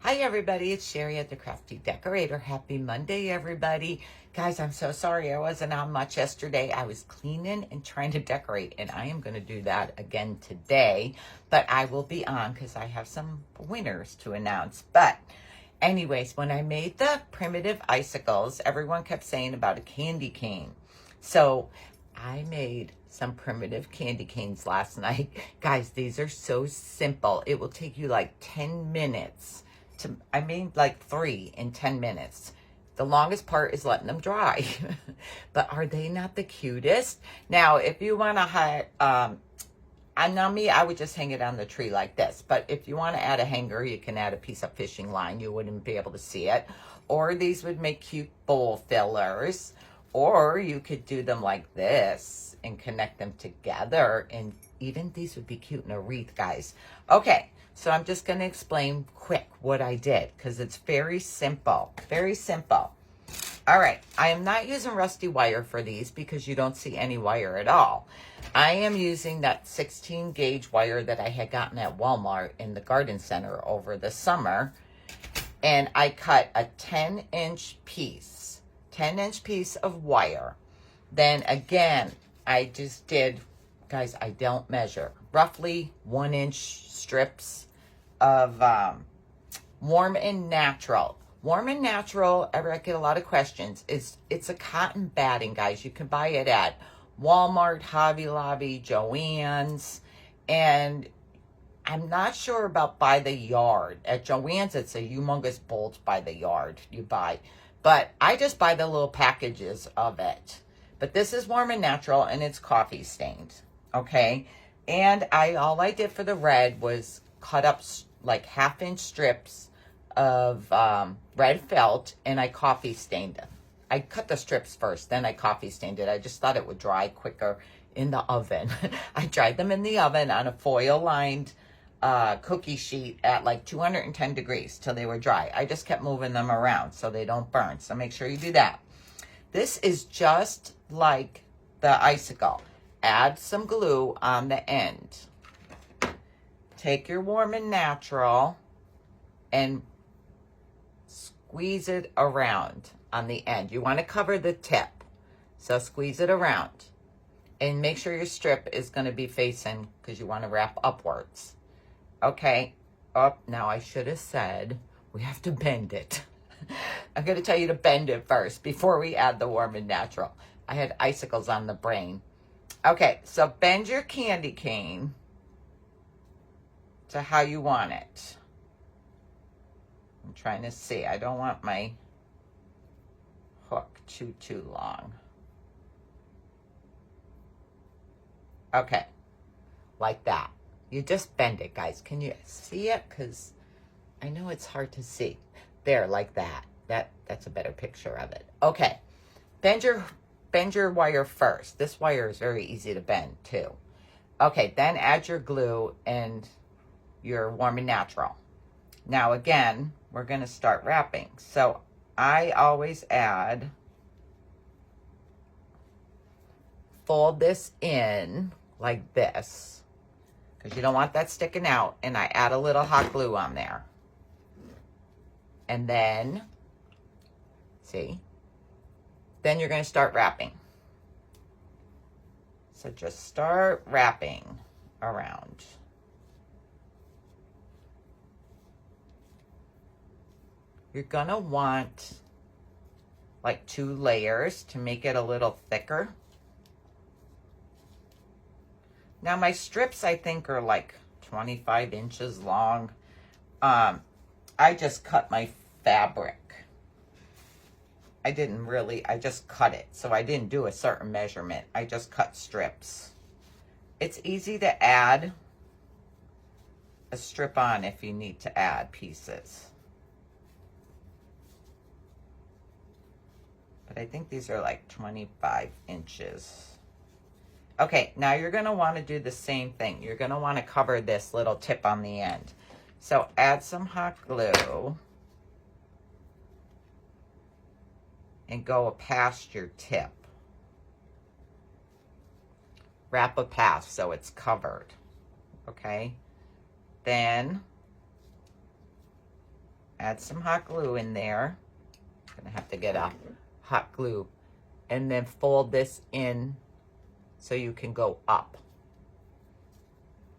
Hi everybody, it's Sherry at the Crafty Decorator. Happy Monday everybody. Guys, I'm so sorry I wasn't on much yesterday. I was cleaning and trying to decorate, and I am going to do that again today. But I will be on because I have some winners to announce. But anyways, when I made the primitive icicles, everyone kept saying about a candy cane. So I made some primitive candy canes last night. Guys, these are so simple. It will take you like 10 minutes. I made like 3 in 10 minutes. The longest part is letting them dry. But are they not the cutest? Now, if you want to hide, now me, I would just hang it on the tree like this. But if you want to add a hanger, you can add a piece of fishing line. You wouldn't be able to see it. Or these would make cute bowl fillers. Or you could do them like this and connect them together. And even these would be cute in a wreath, guys. Okay. So I'm just going to explain quick what I did because it's very simple. Very simple. All right. I am not using rusty wire for these because you don't see any wire at all. I am using that 16 gauge wire that I had gotten at Walmart in the garden center over the summer. And I cut a 10-inch piece. 10-inch piece of wire. Then again, I just did, guys, I don't measure. Roughly 1-inch strips of Warm and Natural. Warm and Natural, I get a lot of questions. It's a cotton batting, guys. You can buy it at Walmart, Hobby Lobby, Joann's, and I'm not sure about by the yard. At Joann's, it's a humongous bolt by the yard you buy, but I just buy the little packages of it. But this is Warm and Natural, and it's coffee stained, okay? And all I did for the red was cut up like 1/2-inch strips of red felt, and I coffee stained them. I cut the strips first, then I coffee stained it. I just thought it would dry quicker in the oven. I dried them in the oven on a foil-lined cookie sheet at like 210 degrees till they were dry. I just kept moving them around so they don't burn. So make sure you do that. This is just like the icicle. Add some glue on the end. Take your Warm and Natural and squeeze it around on the end. You want to cover the tip. So squeeze it around. And make sure your strip is going to be facing because you want to wrap upwards. Okay. Oh, now I should have said we have to bend it. I'm going to tell you to bend it first before we add the Warm and Natural. I had icicles on the brain. Okay, so bend your candy cane to how you want it. I'm trying to see. I don't want my hook too long. Okay, like that. You just bend it, guys. Can you see it? Because I know it's hard to see. There, like that. That's a better picture of it. Okay, bend your wire first. This wire is very easy to bend too. Okay, then add your glue and your Warm and Natural. Now again, we're going to start wrapping. So I always fold this in like this because you don't want that sticking out, and I add a little hot glue on there. And then, see, then you're going to start wrapping. So just start wrapping around. You're going to want like 2 layers to make it a little thicker. Now my strips, I think, are like 25 inches long. I just cut my fabric. I just cut it. So I didn't do a certain measurement. I just cut strips. It's easy to add a strip on if you need to add pieces. But I think these are like 25 inches. Okay, now you're going to want to do the same thing. You're going to want to cover this little tip on the end. So add some hot glue and go past your tip. Wrap a path so it's covered. Okay? Then Add some hot glue in there. Gonna have to get a hot glue. And then fold this in so you can go up.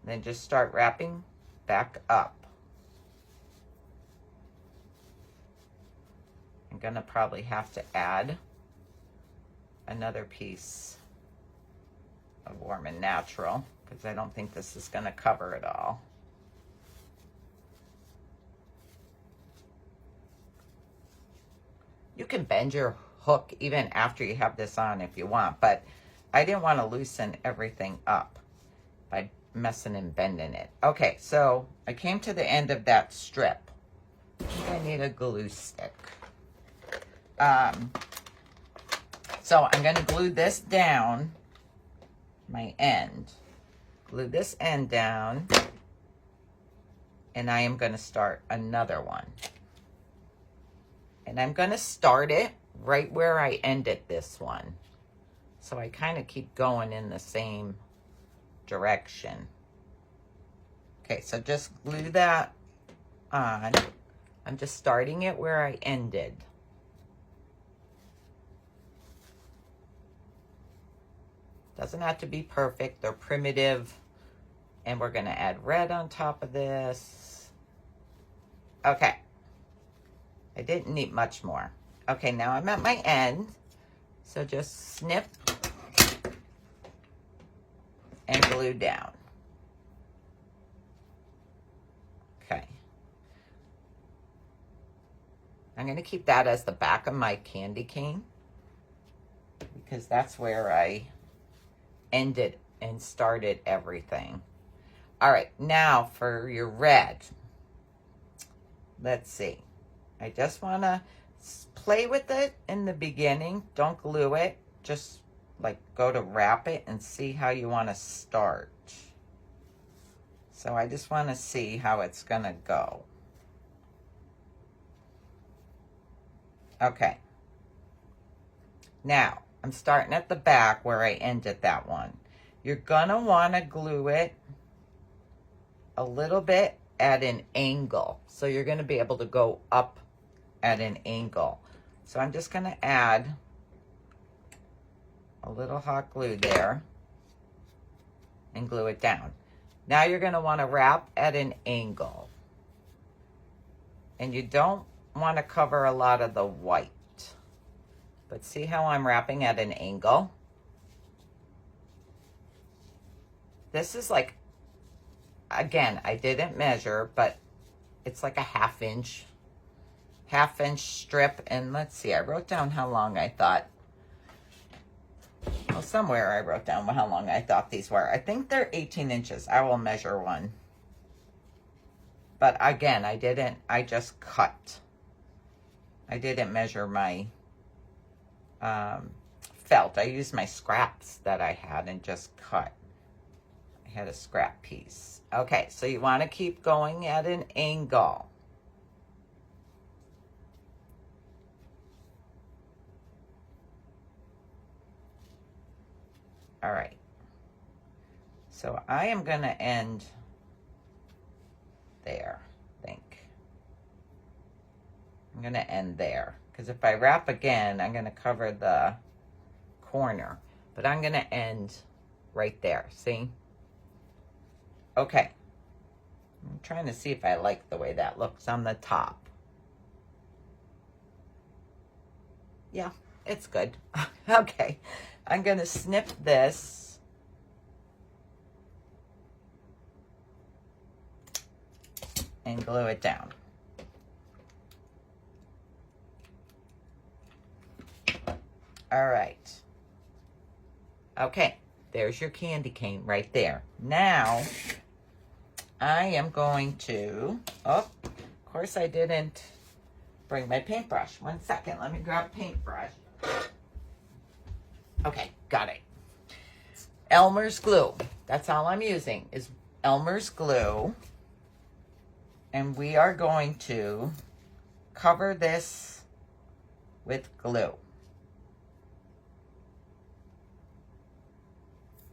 Then just start wrapping back up. I'm gonna probably have to add another piece of Warm and Natural because I don't think this is gonna cover it all. You can bend your hook even after you have this on if you want, but I didn't want to loosen everything up by messing and bending it. Okay, so I came to the end of that strip. I think I need a glue stick. So I'm going to glue this down, my end. Glue this end down, and I am going to start another one. And I'm going to start it right where I ended this one. So I kind of keep going in the same direction. Okay, so just glue that on. I'm just starting it where I ended. Doesn't have to be perfect or primitive. And we're going to add red on top of this. Okay. I didn't need much more. Okay, now I'm at my end. So just snip and glue down. Okay. I'm going to keep that as the back of my candy cane because that's where I ended and started everything. All right, now for your red. Let's see. I just want to play with it in the beginning. Don't glue it. Just like go to wrap it and see how you want to start. So I just want to see how it's going to go. Okay. Now, I'm starting at the back where I ended that one. You're going to want to glue it a little bit at an angle. So you're going to be able to go up at an angle. So I'm just going to add a little hot glue there and glue it down. Now you're going to want to wrap at an angle. And you don't want to cover a lot of the white. But see how I'm wrapping at an angle? This is like, again, I didn't measure, but it's like a half inch strip. And let's see, I wrote down how long I thought. Well, somewhere I wrote down how long I thought these were. I think they're 18 inches. I will measure one. But again, I just cut. I didn't measure my felt. I used my scraps that I had and just cut. I had a scrap piece. Okay, so you want to keep going at an angle. All right. So I am going to end there, I think. I'm going to end there. Because if I wrap again, I'm going to cover the corner. But I'm going to end right there. See? Okay. I'm trying to see if I like the way that looks on the top. Yeah, it's good. Okay. I'm going to snip this. And glue it down. All right. Okay, there's your candy cane right there. Now, I am going to, oh, of course I didn't bring my paintbrush. 1 second, let me grab a paintbrush. Okay, got it. Elmer's glue. That's all I'm using is Elmer's glue. And we are going to cover this with glue.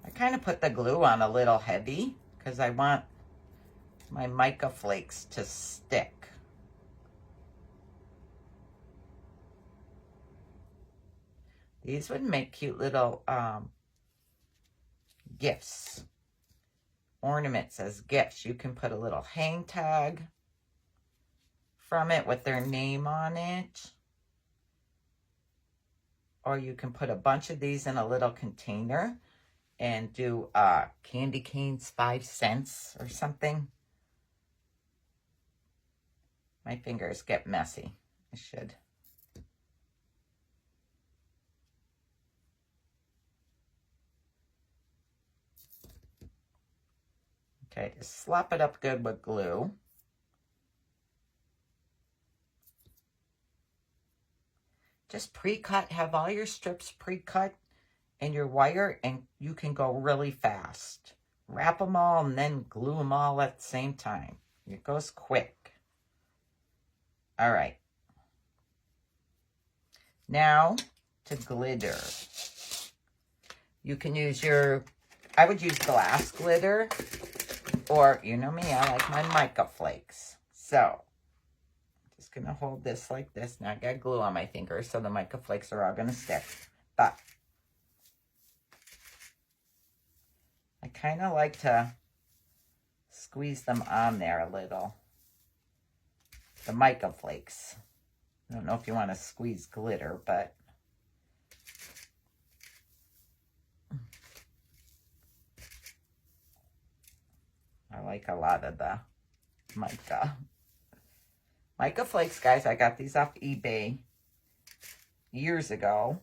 I kind of put the glue on a little heavy because I want my mica flakes to stick. These would make cute little gifts, ornaments as gifts. You can put a little hang tag from it with their name on it. Or you can put a bunch of these in a little container and do candy canes 5 cents or something. My fingers get messy. I should. Okay, just slap it up good with glue. Just pre-cut, have all your strips pre-cut and your wire, and you can go really fast. Wrap them all and then glue them all at the same time. It goes quick. All right. Now to glitter. You can use I would use glass glitter, or you know me, I like my mica flakes. So just gonna hold this like this. Now I got glue on my fingers, so the mica flakes are all gonna stick. But I kind of like to squeeze them on there a little. The mica flakes. I don't know if you want to squeeze glitter, but I like a lot of the mica. Mica flakes, guys, I got these off eBay years ago.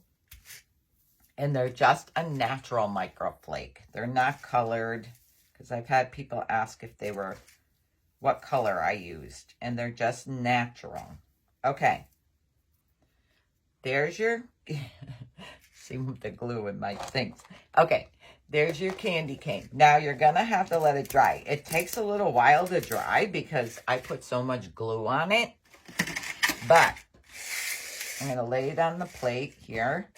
And they're just a natural mica flake. They're not colored, because I've had people ask if they were, what color I used. And they're just natural. Okay. There's your, see the glue in my things. Okay. There's your candy cane. Now you're going to have to let it dry. It takes a little while to dry because I put so much glue on it. But I'm going to lay it on the plate here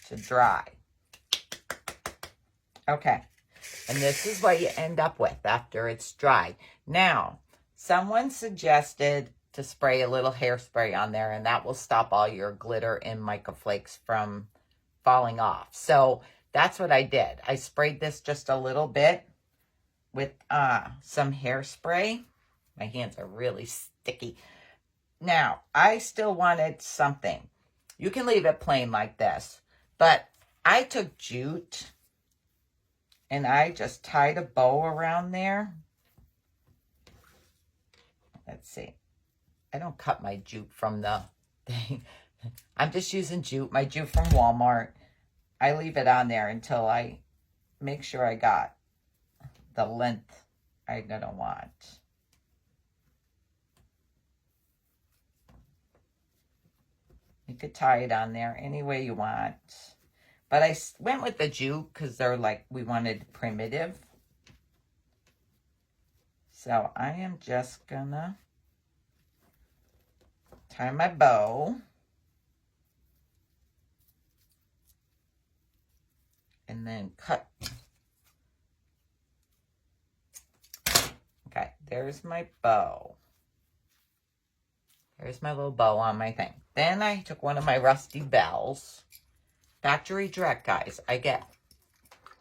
to dry. Okay. And this is what you end up with after it's dry. Now, someone suggested to spray a little hairspray on there, and that will stop all your glitter and mica flakes from falling off. So that's what I did. I sprayed this just a little bit with some hairspray. My hands are really sticky. Now, I still wanted something. You can leave it plain like this, but I took jute and I just tied a bow around there. Let's see. I don't cut my jute from the thing. I'm just using jute, my jute from Walmart. I leave it on there until I make sure I got the length I'm gonna want. You could tie it on there any way you want. But I went with the jute because they're like, we wanted primitive. So I am just gonna tie my bow. And then cut. Okay, there's my bow. There's my little bow on my thing. Then I took one of my rusty bells. Factory direct, guys. I get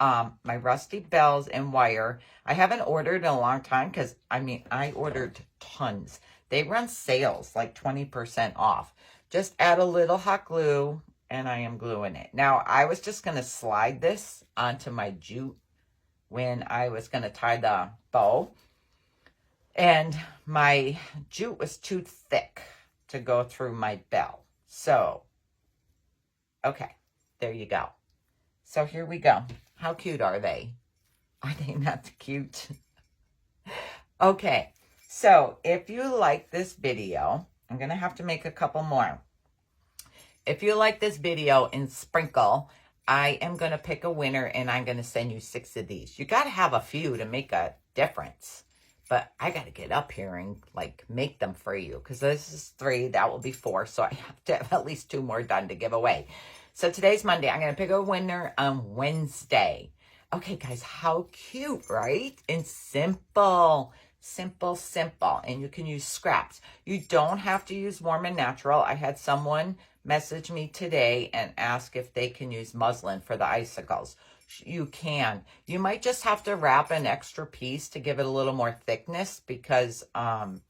my rusty bells and wire. I haven't ordered in a long time because, I mean, I ordered tons. They run sales, like 20% off. Just add a little hot glue, and I am gluing it. Now, I was just going to slide this onto my jute when I was going to tie the bow. And my jute was too thick to go through my bell. So, okay, there you go. So here we go. How cute are they? Are they not cute? Okay, so if you like this video, I'm going to have to make a couple more. If you like this video and sprinkle, I am going to pick a winner and I'm going to send you 6 of these. You got to have a few to make a difference. But I got to get up here and like make them for you because this is 3. That will be 4. So I have to have at least 2 more done to give away. So today's Monday. I'm going to pick a winner on Wednesday. Okay, guys, how cute, right? And simple. Simple, simple. And you can use scraps. You don't have to use warm and natural. I had someone message me today and ask if they can use muslin for the icicles. You can. You might just have to wrap an extra piece to give it a little more thickness because the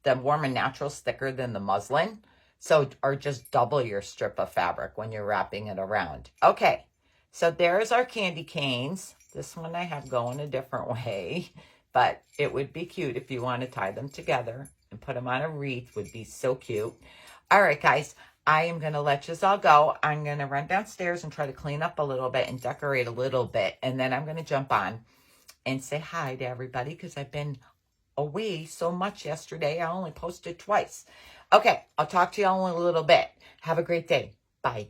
Warm and Natural's thicker than the muslin. So, or just double your strip of fabric when you're wrapping it around. Okay, so there's our candy canes. This one I have going a different way, but it would be cute if you want to tie them together and put them on a wreath. Would be so cute. All right, guys, I am going to let you all go. I'm going to run downstairs and try to clean up a little bit and decorate a little bit. And then I'm going to jump on and say hi to everybody because I've been away so much yesterday. I only posted twice. Okay, I'll talk to y'all in a little bit. Have a great day. Bye.